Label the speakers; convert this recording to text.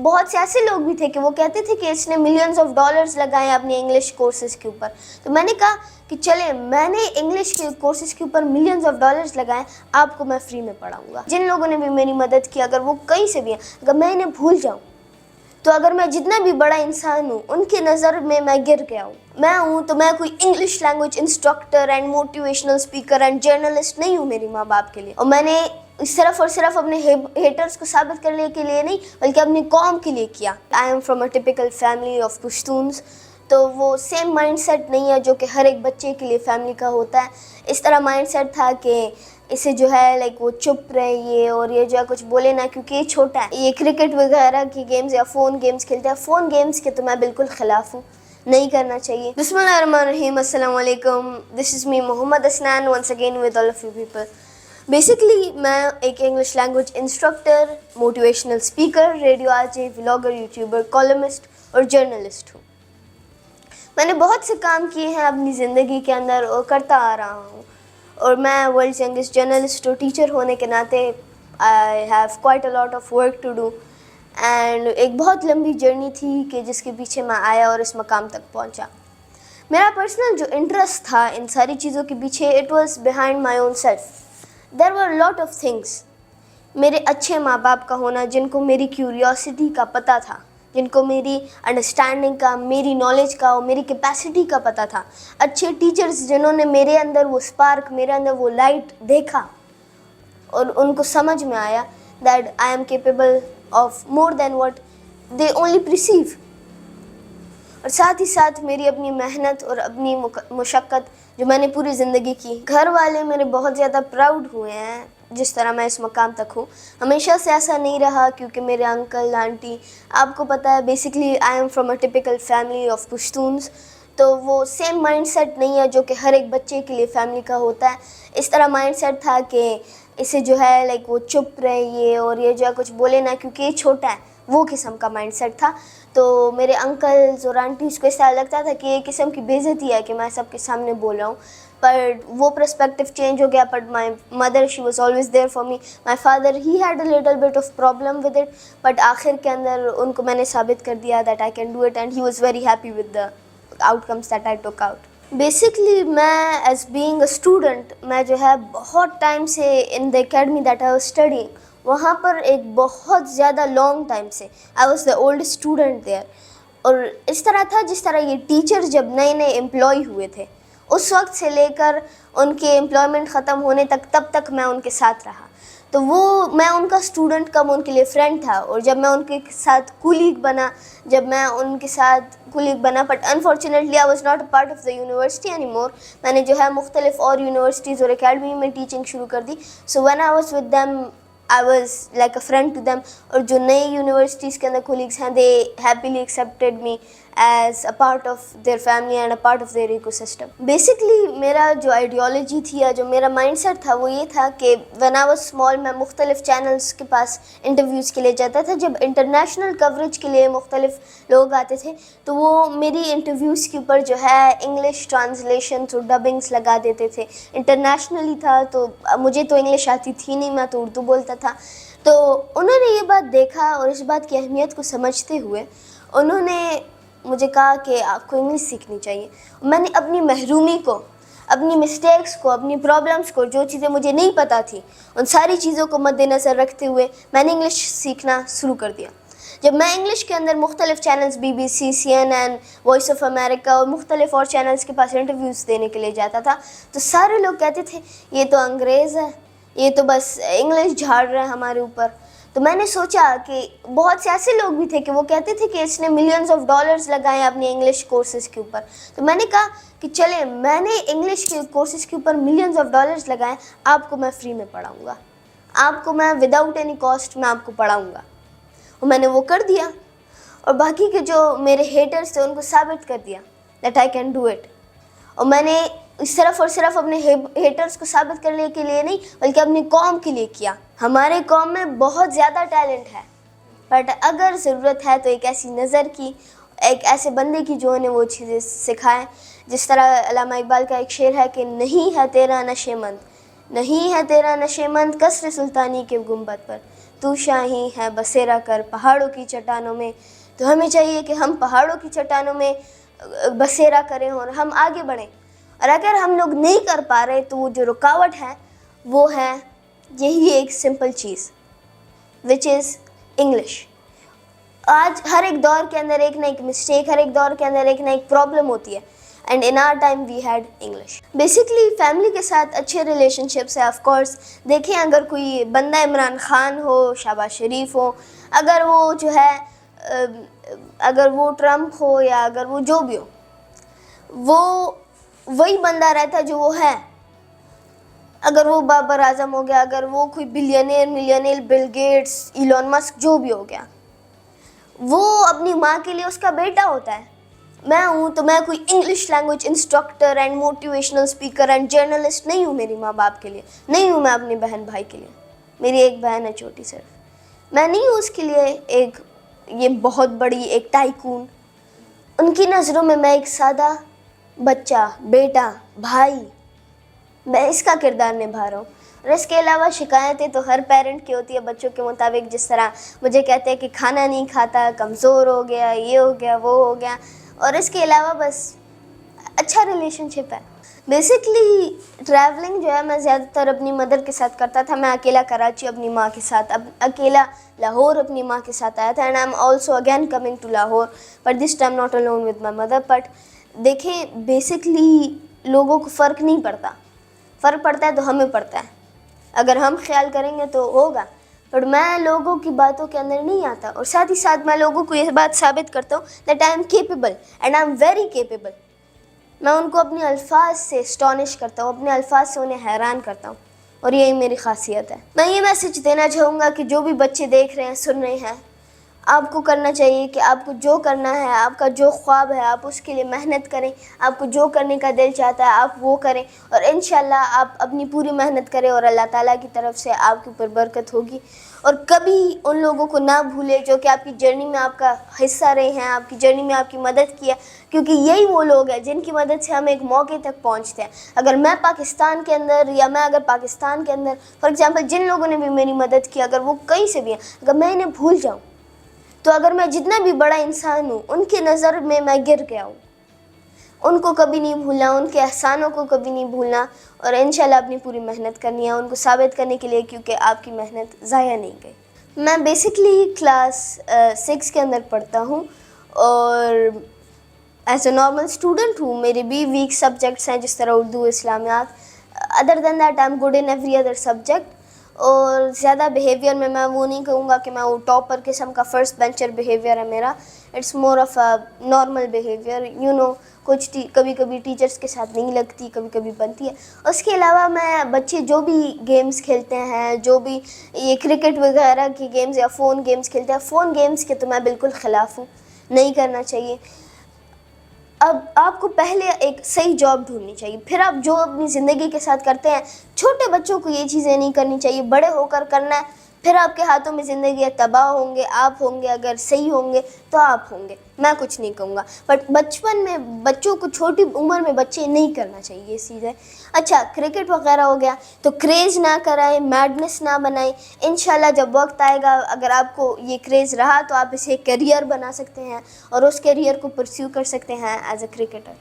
Speaker 1: بہت سے ایسے لوگ بھی تھے کہ وہ کہتے تھے کہ اس نے ملینز آف ڈالرز لگائے اپنے انگلش کورسز کے اوپر. تو میں نے کہا کہ چلیں میں نے انگلش کے کورسز کے اوپر ملینز آف ڈالرز لگائے, آپ کو میں فری میں پڑھاؤں گا. جن لوگوں نے بھی میری مدد کی, اگر وہ کہیں سے بھی ہیں, اگر میں انہیں بھول جاؤں تو اگر میں جتنا بھی بڑا انسان ہوں ان کی نظر میں گر گیا ہوں, میں ہوں تو میں کوئی English language instructor and motivational speaker and journalist نہیں ہوں میری ماں باپ کے لیے. اور میں نے صرف اور صرف اپنے ہیٹرز کو ثابت کرنے کے لیے نہیں بلکہ اپنی قوم کے لیے کیا. I am from a typical family of Pashtuns, تو وہ سیم مائنڈ سیٹ نہیں ہے جو کہ ہر ایک بچے کے لیے فیملی کا ہوتا ہے. اس طرح مائنڈ سیٹ تھا کہ اسے جو ہے لائک وہ چپ رہے اور یہ جو ہے کچھ بولے نہ, کیونکہ یہ چھوٹا ہے, یہ کرکٹ وغیرہ کی گیمز یا فون گیمز کھیلتا ہے. فون گیمز کے تو میں بالکل خلاف ہوں, نہیں کرنا چاہیے. بسم اللہ الرحمن الرحیم, السلام علیکم. This is me Muhammad Asnan once again with all of you people. Basically میں ایک English language instructor, motivational speaker, radio R J, vlogger, YouTuber, columnist اور جرنلسٹ ہوں. میں نے بہت سے کام کیے ہیں اپنی زندگی کے اندر اور کرتا آ رہا ہوں, اور میں ورلڈ ینگسٹ جرنلسٹ اور ٹیچر ہونے کے ناطے I have quite a lot of work to do. And ایک بہت لمبی جرنی تھی کہ جس کے پیچھے میں آیا اور اس مقام تک پہنچا. میرا پرسنل جو انٹرسٹ تھا ان ساری چیزوں کے پیچھے, it was behind my own self. There were lot of things. میرے اچھے ماں باپ کا ہونا جن کو میری کیوریوسٹی کا پتہ تھا, جن کو میری انڈرسٹینڈنگ کا, میری نالج کا اور میری کیپیسٹی کا پتہ تھا. اچھے ٹیچرز جنہوں نے میرے اندر وہ اسپارک, میرے اندر وہ لائٹ دیکھا اور ان کو سمجھ میں آیا that I am capable of more than what they only perceive. اور ساتھ ہی ساتھ میری اپنی محنت اور اپنی مشقت جو میں نے پوری زندگی کی. گھر والے میرے بہت زیادہ پراؤڈ ہوئے ہیں جس طرح میں اس مقام تک ہوں. ہمیشہ سے ایسا نہیں رہا کیونکہ میرے انکل آنٹی, آپ کو پتہ ہے basically I am from a typical family of Pashtuns, تو وہ سیم مائنڈ سیٹ نہیں ہے جو کہ ہر ایک بچے کے لیے فیملی کا ہوتا ہے. اس طرح مائنڈ سیٹ تھا کہ اسے جو ہے لائک وہ چپ رہے اور یہ جو ہے کچھ بولے نہ, کیونکہ یہ چھوٹا ہے, وہ قسم کا مائنڈ سیٹ تھا. تو میرے انکلز اور آنٹیز کو اس طرح لگتا تھا کہ یہ قسم کی بے عزتی ہے کہ میں سب کے سامنے بول رہا ہوں. پر وہ پرسپیکٹیو چینج ہو گیا. But my mother she was always there for me. My father he had a little bit of problem with it, but آخر کے اندر ان کو میں نے ثابت کر دیا that I can do it, and he was very happy with the outcomes that I took out. Basically میں as being a student, میں جو ہے بہت ٹائم سے in the academy that I was studying, وہاں پر ایک بہت زیادہ لانگ ٹائم سے I was the oldest student there. اور اس طرح تھا جس طرح یہ ٹیچر جب نئے نئے امپلائی ہوئے تھے اس وقت سے لے کر ان کے امپلائمنٹ ختم ہونے تک, تب تک میں ان کے ساتھ رہا. تو وہ میں ان کا اسٹوڈنٹ کم ان کے لیے فرینڈ تھا. اور جب میں ان کے ساتھ کولیگ بنا, but unfortunately I was not a part of the university any more. میں نے جو ہے مختلف اور یونیورسٹیز اور اکیڈمی میں ٹیچنگ شروع کر دی. So when I was with them I was like a friend to them. اور جو نئی یونیورسٹیز کے اندر کولیگس ہیں, they happily accepted me as a part of their family and a part of their ecosystem. Basically میرا جو ideology تھی یا جو میرا مائنڈ سیٹ تھا وہ یہ تھا کہ when I was small میں مختلف چینلز کے پاس انٹرویوز کے لیے جاتا تھا. جب انٹرنیشنل کوریج کے لیے مختلف لوگ آتے تھے تو وہ میری انٹرویوز کے اوپر جو ہے انگلش ٹرانسلیشنز اور ڈبنگس لگا دیتے تھے. انٹرنیشنلی تھا تو مجھے تو انگلش آتی تھی نہیں, میں تو اردو بولتا تھا. تو انہوں نے یہ بات دیکھا اور اس بات کی اہمیت کو سمجھتے ہوئے انہوں نے مجھے کہا کہ آپ کو انگلش سیکھنی چاہیے. میں نے اپنی محرومی کو, اپنی مسٹیکس کو, اپنی پرابلمس کو, جو چیزیں مجھے نہیں پتہ تھی, ان ساری چیزوں کو مد نظر رکھتے ہوئے میں نے انگلش سیکھنا شروع کر دیا. جب میں انگلش کے اندر مختلف channels BBC, CNN, voice of America اور مختلف اور چینلز کے پاس انٹرویوز دینے کے لیے جاتا تھا تو سارے لوگ کہتے تھے یہ تو انگریز ہے, یہ تو بس انگلش جھاڑ رہا ہے ہمارے اوپر. تو میں نے سوچا کہ بہت سے ایسے لوگ بھی تھے کہ وہ کہتے تھے کہ اس نے ملینز آف ڈالرز لگائے اپنے انگلش کورسز کے اوپر. تو میں نے کہا کہ چلیں میں نے انگلش کے کورسز کے اوپر ملینز آف ڈالرز لگائے, آپ کو میں فری میں پڑھاؤں گا, آپ کو میں وداؤٹ اینی کاسٹ میں آپ کو پڑھاؤں گا. اور میں نے وہ کر دیا اور باقی کے جو میرے ہیٹرز تھے ان کو ثابت کر دیا that I can do it. اور میں نے صرف اور صرف اپنے ہیٹرز کو ثابت کرنے کے لیے نہیں بلکہ اپنی قوم کے لیے کیا. ہمارے قوم میں بہت زیادہ ٹیلنٹ ہے, بٹ اگر ضرورت ہے تو ایک ایسی نظر کی, ایک ایسے بندے کی جو انہیں وہ چیزیں سکھائے. جس طرح علامہ اقبال کا ایک شعر ہے کہ نہیں ہے تیرا نشے مند, نہیں ہے تیرا نشے مند قصر سلطانی کے گنبد پر, تو شاہی ہے بسیرا کر پہاڑوں کی چٹانوں میں. تو ہمیں چاہیے کہ ہم پہاڑوں کی چٹانوں میں بسیرا کریں اور ہم آگے بڑھیں. اور اگر ہم لوگ نہیں کر پا رہے تو وہ جو رکاوٹ ہے وہ ہے یہی ایک سمپل چیز وچ از انگلش. آج ہر ایک دور کے اندر ایک نہ ایک مسٹیک, ہر ایک دور کے اندر ایک نہ ایک پرابلم ہوتی ہے. And in our time we had English. Basically family کے ساتھ اچھے ریلیشن شپس ہے. آف کورس دیکھیں اگر کوئی بندہ عمران خان ہو, شہباز شریف ہو, اگر وہ جو ہے اگر وہ ٹرمپ ہو یا اگر وہ جو بھی ہو, وہ وہی بندہ رہتا جو وہ ہے. اگر وہ بابر اعظم ہو گیا, اگر وہ کوئی billionaire millionaire Bill Gates Elon Musk جو بھی ہو گیا, وہ اپنی ماں کے لیے اس کا بیٹا ہوتا ہے. میں ہوں تو میں کوئی English language instructor and motivational speaker and journalist نہیں ہوں میری ماں باپ کے لیے, نہیں ہوں میں اپنی بہن بھائی کے لیے. میری ایک بہن ہے چھوٹی صرف, میں نہیں ہوں اس کے لیے ایک یہ بہت بڑی ایک ٹائکون. ان کی نظروں میں ایک سادہ بچہ, بیٹا, بھائی, میں اس کا کردار نبھا رہا ہوں. اور اس کے علاوہ شکایتیں تو ہر پیرنٹ کی ہوتی ہے بچوں کے مطابق. جس طرح مجھے کہتے ہیں کہ کھانا نہیں کھاتا, کمزور ہو گیا, یہ ہو گیا, وہ ہو گیا. اور اس کے علاوہ بس اچھا ریلیشن شپ ہے. بیسکلی ٹریولنگ جو ہے میں زیادہ تر اپنی مدر کے ساتھ کرتا تھا. میں اکیلا کراچی اپنی ماں کے ساتھ, اب اکیلا لاہور اپنی ماں کے ساتھ آیا تھا. And I am also again coming to Lahore, but this time not alone with my mother. But دیکھیں بیسکلی لوگوں کو فرق نہیں پڑتا, فرق پڑتا ہے تو ہمیں پڑتا ہے. اگر ہم خیال کریں گے تو ہوگا, پر میں لوگوں کی باتوں کے اندر نہیں آتا. اور ساتھ ہی ساتھ میں لوگوں کو یہ بات ثابت کرتا ہوں that I am capable and I am very capable. میں ان کو اپنے الفاظ سے اسٹانش کرتا ہوں, اپنے الفاظ سے انہیں حیران کرتا ہوں, اور یہی میری خاصیت ہے. میں یہ میسج دینا چاہوں گا کہ جو بھی بچے دیکھ رہے ہیں, سن رہے ہیں, آپ کو کرنا چاہیے کہ آپ کو جو کرنا ہے, آپ کا جو خواب ہے آپ اس کے لیے محنت کریں. آپ کو جو کرنے کا دل چاہتا ہے آپ وہ کریں, اور انشاءاللہ آپ اپنی پوری محنت کریں اور اللہ تعالیٰ کی طرف سے آپ کے اوپر برکت ہوگی. اور کبھی ان لوگوں کو نہ بھولے جو کہ آپ کی جرنی میں آپ کا حصہ رہے ہیں, آپ کی جرنی میں آپ کی مدد کی ہے, کیونکہ یہی وہ لوگ ہیں جن کی مدد سے ہم ایک موقع تک پہنچتے ہیں. اگر میں پاکستان کے اندر یا میں اگر پاکستان کے اندر فار ایگزامپل جن لوگوں نے بھی میری مدد کی, اگر وہ کہیں سے بھی ہیں, اگر میں انہیں بھول جاؤں تو اگر میں جتنا بھی بڑا انسان ہوں ان کی نظر میں گر گیا ہوں. ان کو کبھی نہیں بھولنا, ان کے احسانوں کو کبھی نہیں بھولنا, اور انشاءاللہ اپنی پوری محنت کرنی ہے ان کو ثابت کرنے کے لیے, کیونکہ آپ کی محنت ضائع نہیں گئی. میں بیسکلی کلاس 6 کے اندر پڑھتا ہوں اور ایز اے نارمل اسٹوڈنٹ ہوں. میرے بھی ویک سبجیکٹس ہیں جس طرح اردو, اسلامیات. Other than that I am good in every other subject. اور زیادہ بیہیویئر میں وہ نہیں کہوں گا کہ میں وہ ٹاپر قسم کا فرسٹ بینچر بیہیویئر ہے میرا. It's more of a normal behaviour, you know. کچھ کبھی کبھی ٹیچرس کے ساتھ نہیں لگتی, کبھی کبھی بنتی ہے. اس کے علاوہ میں بچے جو بھی گیمز کھیلتے ہیں, جو بھی یہ کرکٹ وغیرہ کی گیمز یا فون گیمز کھیلتے ہیں, فون گیمز کے تو میں بالکل خلاف ہوں, نہیں کرنا چاہیے. اب آپ کو پہلے ایک صحیح جاب ڈھونڈنی چاہیے, پھر آپ جو اپنی زندگی کے ساتھ کرتے ہیں. چھوٹے بچوں کو یہ چیزیں نہیں کرنی چاہیے, بڑے ہو کر کرنا ہے, پھر آپ کے ہاتھوں میں زندگی ہے. تباہ ہوں گے آپ ہوں گے, اگر صحیح ہوں گے تو آپ ہوں گے, میں کچھ نہیں کہوں گا. بٹ بچپن میں بچوں کو, چھوٹی عمر میں بچے نہیں کرنا چاہیے یہ چیزیں. اچھا کرکٹ وغیرہ ہو گیا تو کریز نہ کرائیں, میڈنس نہ بنائیں. انشاءاللہ جب وقت آئے گا, اگر آپ کو یہ کریز رہا تو آپ اسے کیریئر بنا سکتے ہیں اور اس کیریئر کو پرسیو کر سکتے ہیں ایز اے کرکٹر.